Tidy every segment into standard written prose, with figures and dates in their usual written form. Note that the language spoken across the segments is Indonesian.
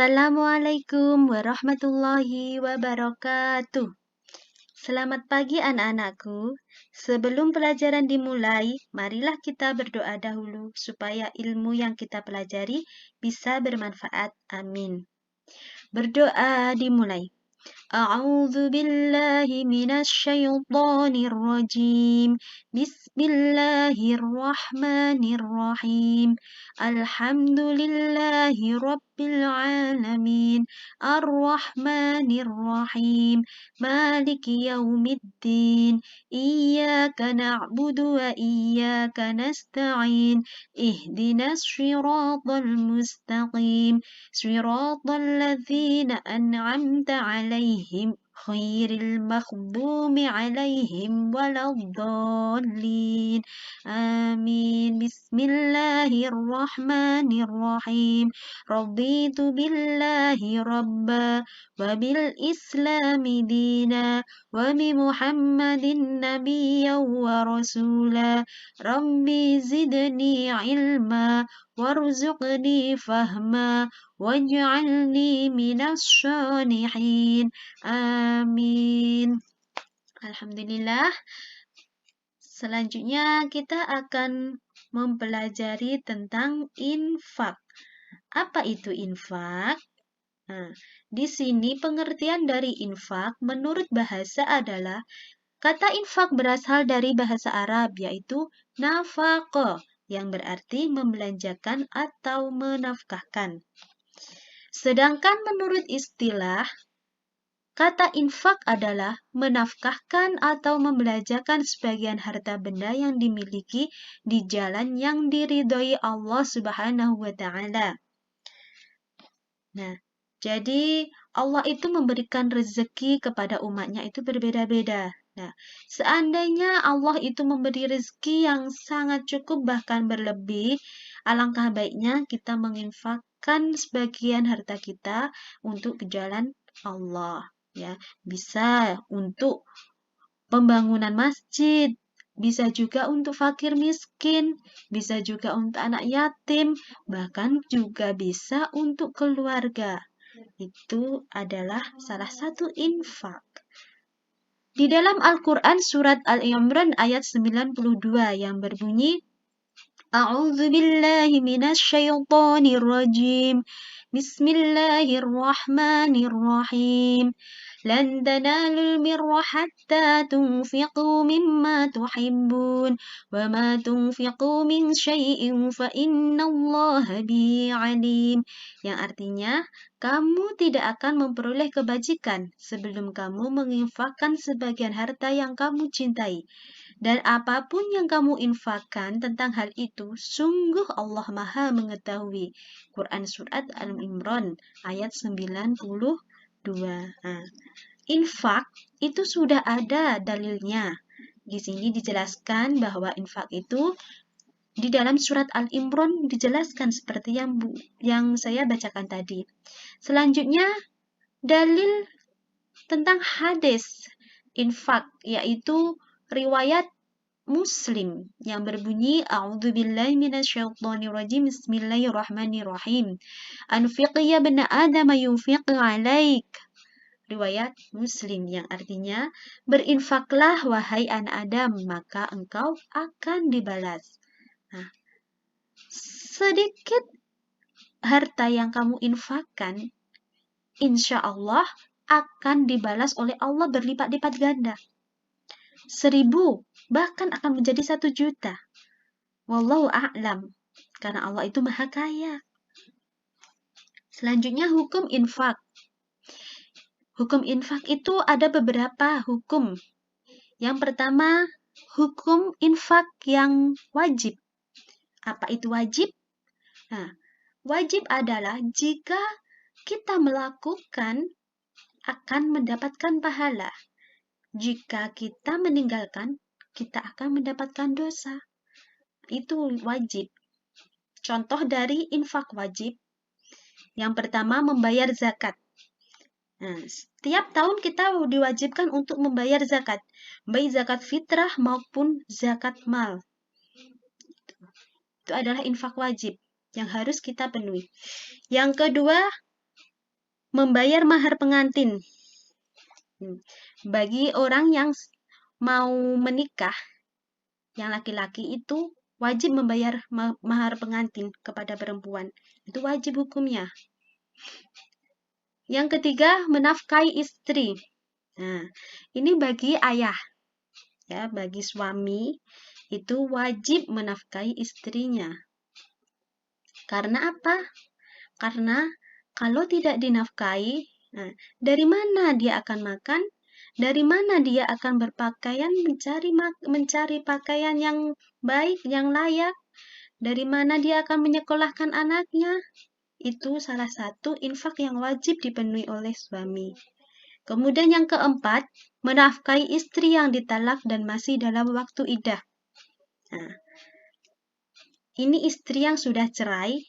Assalamualaikum warahmatullahi wabarakatuh. Selamat pagi anak-anakku. Sebelum pelajaran dimulai, marilah kita berdoa dahulu supaya ilmu yang kita pelajari bisa bermanfaat. Amin. Berdoa dimulai. A'udzu billahi minasyaitonir rajim. Bismillahirrahmanirrahim. Alhamdulillahi rabbil alamin. Arrahmanir rahim. Maliki yaumiddin. Iyyaka na'budu wa iyyaka nasta'in. Ihdinas shiratal mustaqim. Shiratal ladzina an'amta 'alaihim khairil maghdubi 'alaihim waladdallin. Amin. Bismillahirrahmanirrahim. Raditu billahi rabba wa bil islami dina wa bi Muhammadin nabiyyan wa rasula. Rabbi zidni ilma warzuqni fahma waj'alni minas sholihin. Amin. Alhamdulillah. Selanjutnya kita akan mempelajari tentang infak. Apa itu infak? Nah, di sini pengertian dari infak menurut bahasa adalah kata infak berasal dari bahasa Arab yaitu nafaqah yang berarti membelanjakan atau menafkahkan. Sedangkan menurut istilah, kata infak adalah menafkahkan atau membelanjakan sebagian harta benda yang dimiliki di jalan yang diridhoi Allah Subhanahu wa Ta'ala. Nah, jadi Allah itu memberikan rezeki kepada umatnya itu berbeda-beda. Nah, seandainya Allah itu memberi rezeki yang sangat cukup bahkan berlebih, alangkah baiknya kita menginfakkan sebagian harta kita untuk ke jalan Allah. Ya, bisa untuk pembangunan masjid, bisa juga untuk fakir miskin, bisa juga untuk anak yatim, bahkan juga bisa untuk keluarga. Itu adalah salah satu infak. Di dalam Al-Quran surat Al-Imran ayat 92 yang berbunyi, A'udzu billahi minasyaitonir rajim. Bismillahirrahmanirrahim. Lan tanalul birra hatta tunfiqu mimma tuhibbun wa ma tunfiqu min syai'in fa innallaha bihi alim. Yang artinya, kamu tidak akan memperoleh kebajikan sebelum kamu menginfakkan sebagian harta yang kamu cintai. Dan apapun yang kamu infakkan tentang hal itu, sungguh Allah Maha mengetahui. Quran Surat Al-Imran ayat 92. Nah, infak itu sudah ada dalilnya. Di sini dijelaskan bahwa infak itu di dalam surat Al-Imran dijelaskan seperti yang saya bacakan tadi. Selanjutnya, dalil tentang hadis infak, yaitu riwayat Muslim yang berbunyi A'udzubillahi minasyaitonirrajim. Bismillahirrahmanirrahim. Anfiq ya bani Adam yunfiq 'alaik. Riwayat Muslim yang artinya berinfaklah wahai anak Adam maka engkau akan dibalas. Nah, sedikit harta yang kamu infakkan insya Allah akan dibalas oleh Allah berlipat-lipat ganda. 1000 bahkan akan menjadi 1 juta. Wallahu a'lam. Karena Allah itu maha kaya. Selanjutnya hukum infak. Hukum infak itu ada beberapa hukum. Yang pertama, hukum infak yang wajib. Apa itu wajib? Nah, wajib adalah jika kita melakukan akan mendapatkan pahala. Jika kita meninggalkan, kita akan mendapatkan dosa. Itu wajib. Contoh dari infak wajib. Yang pertama, membayar zakat. Nah, setiap tahun kita diwajibkan untuk membayar zakat. Baik zakat fitrah maupun zakat mal. Itu adalah infak wajib yang harus kita penuhi. Yang kedua, membayar mahar pengantin. Bagi orang yang mau menikah, yang laki-laki itu wajib membayar mahar pengantin kepada perempuan. Itu wajib hukumnya. Yang ketiga, menafkahi istri. Nah, ini bagi ayah. Ya, bagi suami itu wajib menafkahi istrinya. Karena apa? Karena kalau tidak dinafkahi, nah, dari mana dia akan makan? Dari mana dia akan berpakaian, mencari pakaian yang baik, yang layak? Dari mana dia akan menyekolahkan anaknya? Itu salah satu infak yang wajib dipenuhi oleh suami. Kemudian yang keempat, menafkahi istri yang ditalak dan masih dalam waktu iddah. Nah, ini istri yang sudah cerai,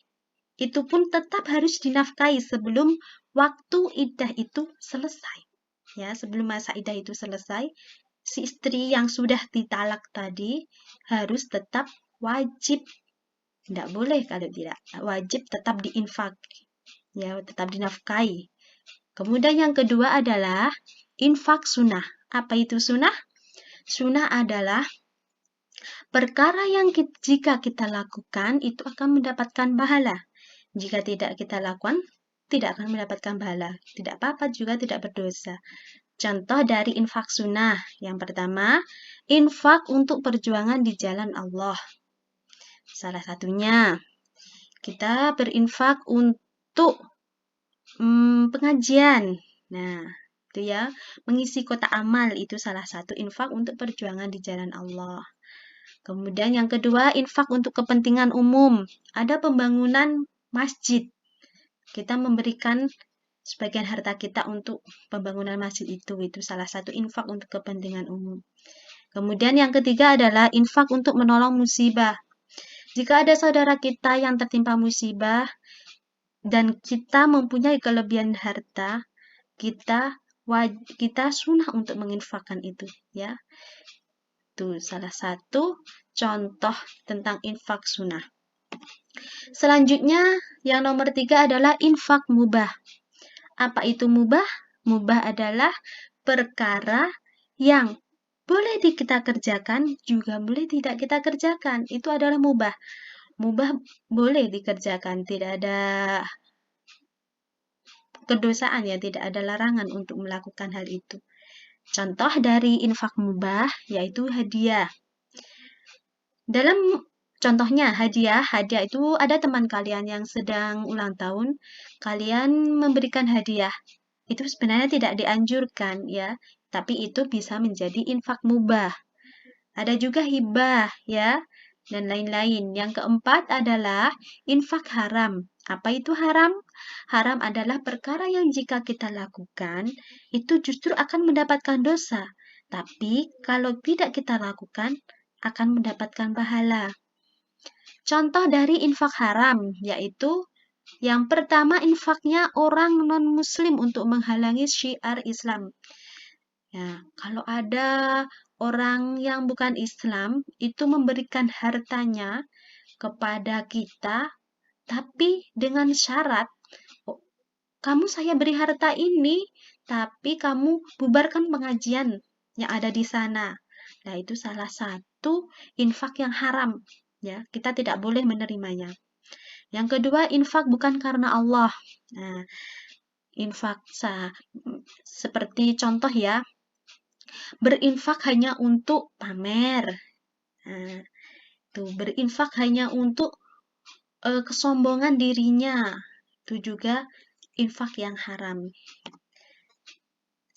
itu pun tetap harus dinafkahi sebelum waktu iddah itu selesai. Ya, sebelum masa iddah itu selesai, si istri yang sudah ditalak tadi harus tetap wajib. Tidak boleh kalau tidak. Wajib tetap diinfak. Ya, tetap dinafkahi. Kemudian yang kedua adalah infak sunnah. Apa itu sunnah? Sunnah adalah perkara yang jika kita lakukan itu akan mendapatkan pahala. Jika tidak kita lakukan, tidak akan mendapatkan pahala. Tidak apa-apa juga tidak berdosa. Contoh dari infak sunnah. Yang pertama, infak untuk perjuangan di jalan Allah. Salah satunya, kita berinfak untuk pengajian. Nah, itu ya, mengisi kotak amal itu salah satu infak untuk perjuangan di jalan Allah. Kemudian yang kedua, infak untuk kepentingan umum. Ada pembangunan masjid. Kita memberikan sebagian harta kita untuk pembangunan masjid itu salah satu infak untuk kepentingan umum. Kemudian yang ketiga adalah infak untuk menolong musibah. Jika ada saudara kita yang tertimpa musibah dan kita mempunyai kelebihan harta, kita sunnah untuk menginfakkan itu, ya. Itu salah satu contoh tentang infak sunnah. Selanjutnya, yang nomor 3 adalah infak mubah. Apa itu mubah? Mubah adalah perkara yang boleh kita kerjakan, juga boleh tidak kita kerjakan. Itu adalah mubah. Mubah boleh dikerjakan, tidak ada kedosaan ya, tidak ada larangan untuk melakukan hal itu. Contoh dari infak mubah yaitu hadiah. Dalam contohnya hadiah itu ada teman kalian yang sedang ulang tahun, kalian memberikan hadiah. Itu sebenarnya tidak dianjurkan ya, tapi itu bisa menjadi infak mubah. Ada juga hibah ya, dan lain-lain. Yang keempat adalah infak haram. Apa itu haram? Haram adalah perkara yang jika kita lakukan, itu justru akan mendapatkan dosa. Tapi kalau tidak kita lakukan, akan mendapatkan pahala. Contoh dari infak haram, yaitu yang pertama infaknya orang non-muslim untuk menghalangi syiar Islam. Ya, kalau ada orang yang bukan Islam itu memberikan hartanya kepada kita, tapi dengan syarat, kamu saya beri harta ini, tapi kamu bubarkan pengajian yang ada di sana. Nah, itu salah satu infak yang haram. Ya, kita tidak boleh menerimanya. Yang kedua, infak bukan karena Allah. Nah, infak seperti contoh ya, berinfak hanya untuk pamer. Nah, tuh berinfak hanya untuk kesombongan dirinya. Itu juga infak yang haram.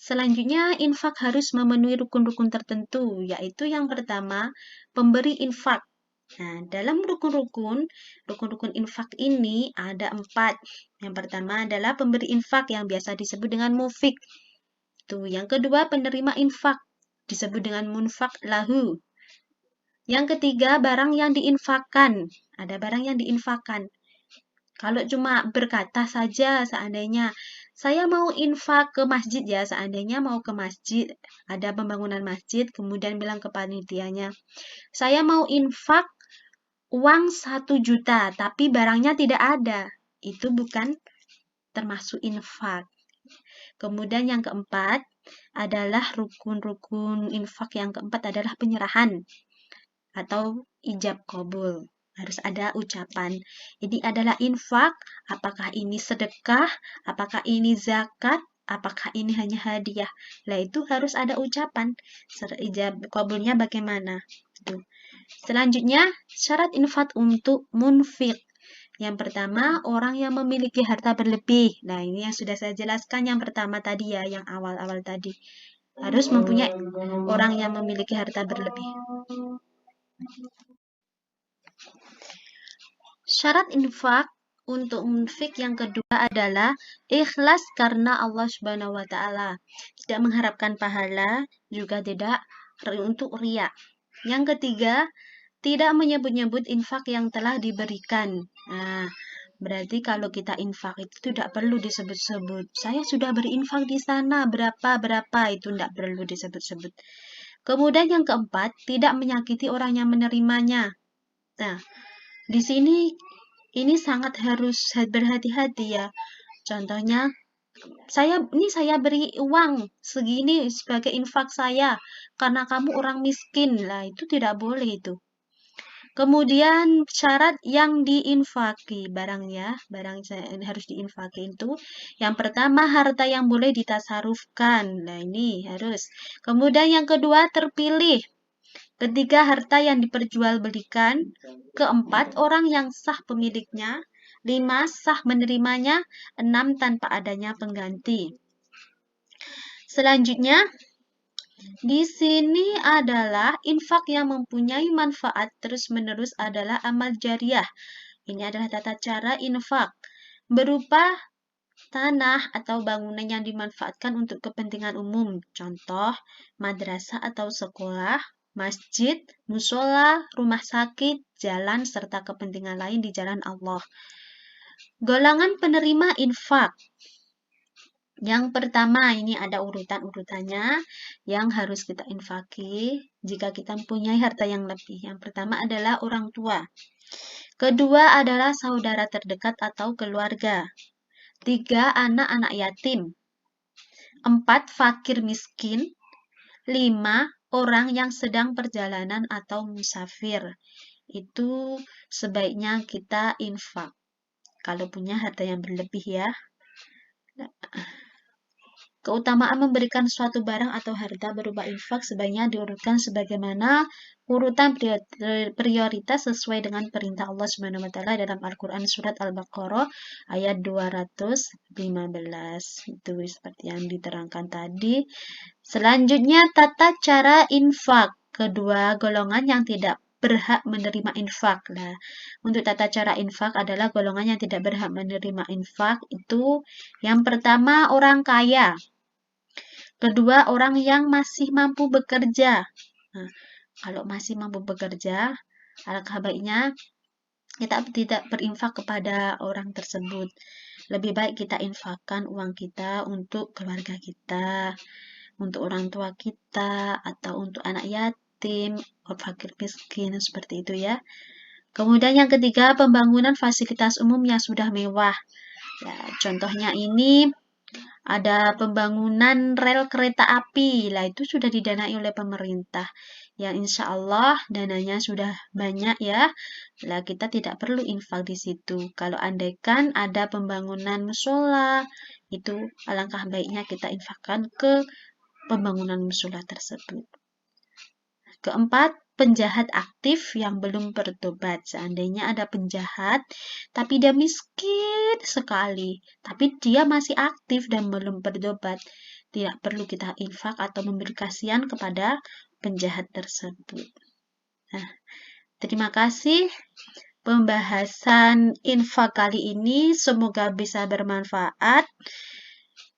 Selanjutnya, infak harus memenuhi rukun-rukun tertentu, yaitu yang pertama, pemberi infak. Nah, dalam rukun-rukun infak ini ada 4. Yang pertama adalah pemberi infak yang biasa disebut dengan mufik. Tuh, yang kedua penerima infak disebut dengan munfak lahu. Yang ketiga barang yang diinfakkan. Ada barang yang diinfakkan. Kalau cuma berkata saja seandainya saya mau infak ke masjid ya, seandainya mau ke masjid, ada pembangunan masjid, kemudian bilang ke panitianya, saya mau infak uang 1 juta, tapi barangnya tidak ada. Itu bukan termasuk infak. Kemudian yang keempat adalah rukun-rukun infak yang keempat adalah penyerahan atau ijab qabul. Harus ada ucapan. Ini adalah infak, apakah ini sedekah, apakah ini zakat, apakah ini hanya hadiah. Lah itu harus ada ucapan. Ijab qabulnya bagaimana? Itu. Selanjutnya, syarat infak untuk munfik. Yang pertama, orang yang memiliki harta berlebih. Nah, ini yang sudah saya jelaskan yang pertama tadi ya, yang awal-awal tadi. Harus mempunyai orang yang memiliki harta berlebih. Syarat infak untuk munfik yang kedua adalah ikhlas karena Allah Subhanahu wa taala. Tidak mengharapkan pahala, juga tidak untuk riya. Yang ketiga, tidak menyebut-nyebut infak yang telah diberikan. Nah, berarti kalau kita infak itu tidak perlu disebut-sebut. Saya sudah berinfak di sana berapa itu tidak perlu disebut-sebut. Kemudian yang keempat, tidak menyakiti orang yang menerimanya. Nah, di sini ini sangat harus berhati-hati ya. Contohnya, saya beri uang segini sebagai infak saya karena kamu orang miskin. Lah, itu tidak boleh itu. Kemudian syarat yang diinfaki barangnya, barang yang harus diinfaki itu yang pertama harta yang boleh ditasarufkan. Nah, ini harus. Kemudian yang kedua terpilih. Ketiga, harta yang diperjualbelikan. Keempat, orang yang sah pemiliknya. 5, sah menerimanya. 6, tanpa adanya pengganti. Selanjutnya, di sini adalah infak yang mempunyai manfaat terus-menerus adalah amal jariah. Ini adalah tata cara infak. Berupa tanah atau bangunan yang dimanfaatkan untuk kepentingan umum. Contoh, madrasah atau sekolah, masjid, musola, rumah sakit, jalan, serta kepentingan lain di jalan Allah. Golongan penerima infak. Yang pertama, ini ada urutan-urutannya yang harus kita infaki jika kita mempunyai harta yang lebih. Yang pertama adalah orang tua. Kedua adalah saudara terdekat atau keluarga. 3, anak-anak yatim. 4, fakir miskin. 5, orang yang sedang perjalanan atau musafir. Itu sebaiknya kita infak. Kalau punya harta yang berlebih ya. Keutamaan memberikan suatu barang atau harta berupa infak sebaiknya diurutkan sebagaimana urutan prioritas sesuai dengan perintah Allah Subhanahu wa taala dalam Al-Qur'an surat Al-Baqarah ayat 215. Itu seperti yang diterangkan tadi. Selanjutnya tata cara infak. Kedua golongan yang tidak berhak menerima infak. Nah, untuk tata cara infak adalah golongan yang tidak berhak menerima infak itu yang pertama orang kaya. Kedua, orang yang masih mampu bekerja. Nah, kalau masih mampu bekerja, alangkah baiknya kita tidak berinfak kepada orang tersebut. Lebih baik kita infakkan uang kita untuk keluarga kita, untuk orang tua kita, atau untuk anak yatim, fakir miskin, seperti itu ya. Kemudian yang ketiga, pembangunan fasilitas umum yang sudah mewah. Ya, contohnya ini ada pembangunan rel kereta api, lah itu sudah didanai oleh pemerintah. Yang insya Allah dananya sudah banyak ya, lah kita tidak perlu infak di situ. Kalau andaikan ada pembangunan musola, itu alangkah baiknya kita infakkan ke pembangunan musola tersebut. Keempat, penjahat aktif yang belum bertobat. Seandainya ada penjahat, tapi dia miskin sekali, tapi dia masih aktif dan belum bertobat, tidak perlu kita infak atau memberi kasihan kepada penjahat tersebut. Nah, terima kasih pembahasan infak kali ini. Semoga bisa bermanfaat.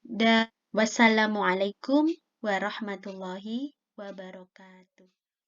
Dan wassalamualaikum warahmatullahi wabarakatuh.